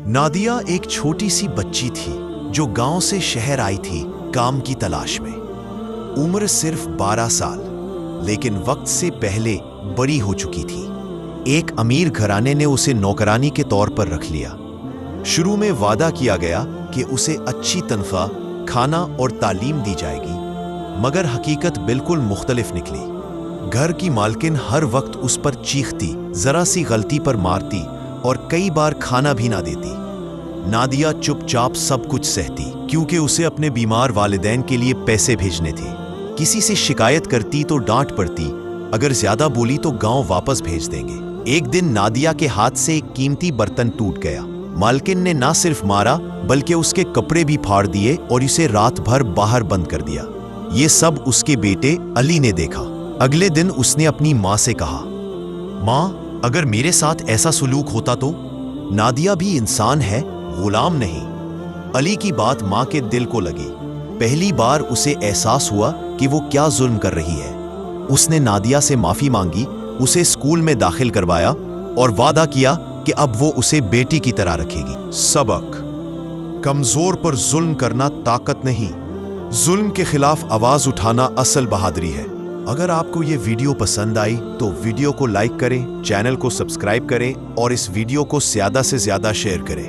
नादिया एक छोटी सी बच्ची थी जो गांव से शहर आई थी काम की तलाश में। उम्र सिर्फ 12 साल, लेकिन वक्त से पहले बड़ी हो चुकी थी। एक अमीर घराने ने उसे नौकरानी के तौर पर रख लिया। शुरू में वादा किया गया कि उसे अच्छी तनख्वाह, खाना और तालीम दी जाएगी, मगर हकीकत बिल्कुल मुख्तलिफ निकली। घर की मालकिन हर वक्त उस पर चीखती, जरा सी गलती पर मारती और कई बार खाना भी ना देती। नादिया चुपचाप सब कुछ सहती, क्योंकि उसे अपने बीमार वालिदैन के लिए पैसे भेजने थे। किसी से शिकायत करती तो डांट पड़ती, अगर ज्यादा बोली तो गांव वापस भेज देंगे। एक दिन नादिया के हाथ से एक कीमती बर्तन टूट गया। मालकिन ने ना सिर्फ मारा बल्कि उसके कपड़े भी फाड़ दिए और उसे रात भर बाहर बंद कर दिया। ये सब उसके बेटे अली ने देखा। अगले दिन उसने अपनी माँ से कहा, माँ, अगर मेरे साथ ऐसा सुलूक होता तो? नादिया भी इंसान है, गुलाम नहीं। अली की बात माँ के दिल को लगी। पहली बार उसे एहसास हुआ कि वो क्या जुल्म कर रही है। उसने नादिया से माफी मांगी, उसे स्कूल में दाखिल करवाया और वादा किया कि अब वो उसे बेटी की तरह रखेगी। सबक: कमजोर पर जुल्म करना ताकत नहीं, जुल्म के खिलाफ आवाज उठाना असल बहादुरी है। अगर आपको ये वीडियो पसंद आई तो वीडियो को लाइक करें, चैनल को सब्सक्राइब करें और इस वीडियो को ज्यादा से ज्यादा शेयर करें।